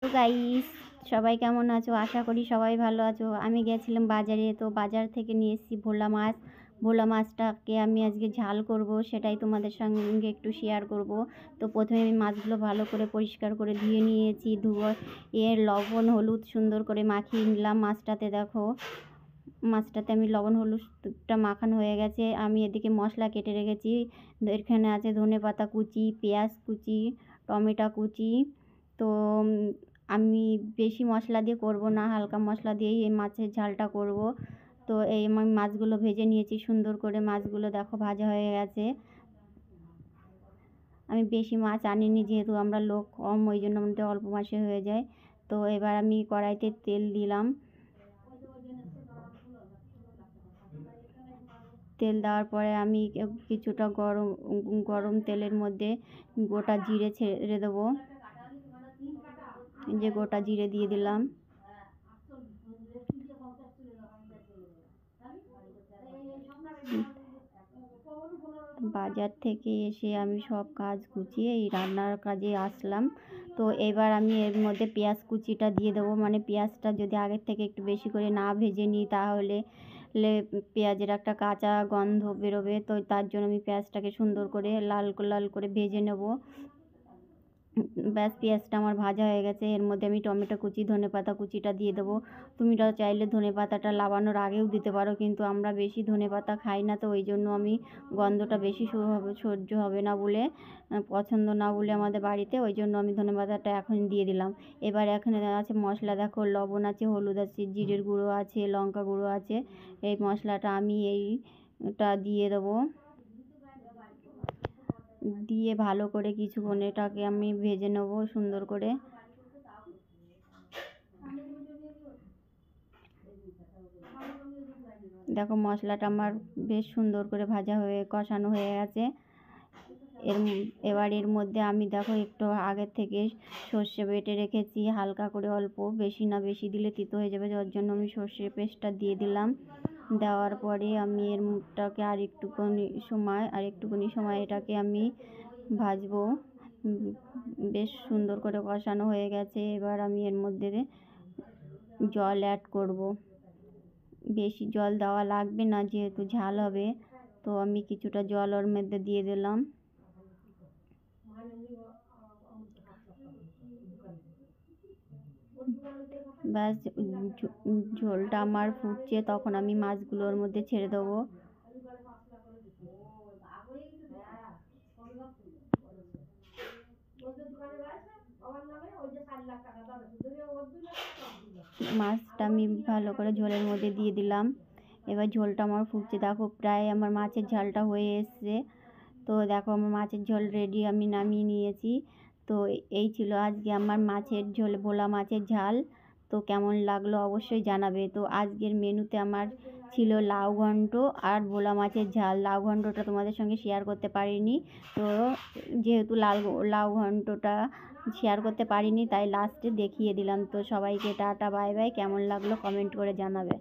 তো গাইস, সবাই কেমন আছো? আশা করি সবাই ভালো আছো। আমি গেছিলাম বাজারে, তো বাজার থেকে নিয়ে এসেছি ভোলা মাছ। ভোলা মাছটাকে আমি আজকে ঝাল করব, সেটাই তোমাদের সঙ্গে একটু শেয়ার করব। তো প্রথমে আমি মাছগুলো ভালো করে পরিষ্কার করে ধুয়ে নিয়েছি। লবণ হলুদ সুন্দর করে মাখিয়ে নিলাম মাছটাতে। দেখো মাছটাতে আমি লবণ হলুদটা মাখানো হয়ে গেছে। আমি এদিকে মশলা কেটে রেখেছি। এখানে আছে ধনেপাতা কুচি, পেঁয়াজ কুচি, টমেটো কুচি। তো আমি বেশি মশলা দিয়ে করব না, হালকা মশলা দিয়েই এই মাছের ঝালটা করব। তো এই আমি মাছগুলো ভেজে নিয়েছি সুন্দর করে। মাছগুলো দেখো ভাজা হয়ে গেছে। আমি বেশি মাছ আনিনি, যেহেতু আমরা লোক কম, ওই জন্য আমাদের অল্প মাছে হয়ে যায়। তো এবার আমি কড়াইতে তেল দিলাম। তেল দেওয়ার পরে আমি কিছুটা গরম তেলের মধ্যে গোটা জিরে ছেড়ে দেবো। যে গোটা জিরে দিয়ে দিলাম। বাজার থেকে এসে আমি সব কাজ গুছিয়ে এই রান্নার কাজে আসলাম। তো এবার আমি এর মধ্যে পেঁয়াজ কুচিটা দিয়ে দেবো। মানে পেঁয়াজটা যদি আগের থেকে একটু বেশি করে না ভেজে নিই, তাহলে পেঁয়াজের একটা কাঁচা গন্ধ বেরোবে। তো তার জন্য আমি পেঁয়াজটাকে সুন্দর করে লাল লাল করে ভেজে নেব। ব্যাস, পেঁয়াজটা আমার ভাজা হয়ে গেছে। এর মধ্যে আমি টমেটো কুচি, ধনেপাতা কুচিটা দিয়ে দেবো। তুমিরা চাইলে ধনেপাতাটা লাবানোর আগেও দিতে পারো, কিন্তু আমরা বেশি ধনেপাতা খাই না, তো ওই জন্য আমি গন্ধটা বেশি সহ্য হবে না বলে, পছন্দ না বলে আমাদের বাড়িতে, ওই জন্য আমি ধনেপাতাটা এখন দিয়ে দিলাম। এবার এখানে আছে মশলা, দেখো লবণ আছে, হলুদ আছে, জিরের গুঁড়ো আছে, লঙ্কা গুঁড়ো আছে। এই মশলাটা আমি এইটা দিয়ে দেবো। দিয়ে ভালো করে কিছুক্ষণ এটাকে আমি ভেজে নেব সুন্দর করে। দেখো মশলাটা আমার বেশ সুন্দর করে ভাজা হয়ে কষানো হয়ে গেছে। এবার এর মধ্যে আমি দেখো একটু আগের থেকে সর্ষে বেটে রেখেছি, হালকা করে, অল্প, বেশি না, বেশি দিলে তিতো হয়ে যাবে, যার জন্য আমি সর্ষের পেস্টটা দিয়ে দিলাম। দেওয়ার পরে আমি এরটাকে আরেকটুখানি সময় এটাকে আমি ভাজবো। বেশ সুন্দর করে কষানো হয়ে গেছে। এবার আমি এর মধ্যে জল অ্যাড করব। বেশি জল দেওয়া লাগবে না, যেহেতু ঝাল হবে। তো আমি কিছুটা জল ওর মধ্যে দিয়ে দিলাম। ব্যাস, ঝোলটা আমার ফুটছে, তখন আমি মাছগুলোর মধ্যে ছেড়ে দেবো। মাছটা আমি ভালো করে ঝোলের মধ্যে দিয়ে দিলাম। এবার ঝোলটা আমার ফুটছে, দেখো প্রায় আমার মাছের ঝালটা হয়ে এসছে। তো দেখো আমার মাছের ঝোল রেডি, আমি নামিয়ে নিয়েছি। তো এই ছিল আজকে আমার মাছের ঝোল, ভোলা মাছের ঝাল। তো কেমন লাগলো অবশ্যই জানাবে। তো আজকের মেনুতে আমার ছিল লাউ ঘন্ট আর ভোলা মাছের ঝাল। লাউ ঘন্টটা তোমাদের সঙ্গে শেয়ার করতে পারিনি, তো যেহেতু লাউ ঘন্টটা শেয়ার করতে পারিনি, তাই লাস্টে দেখিয়ে দিলাম। তো সবাইকে টাটা বাই বাই। কেমন লাগলো কমেন্ট করে জানাবে।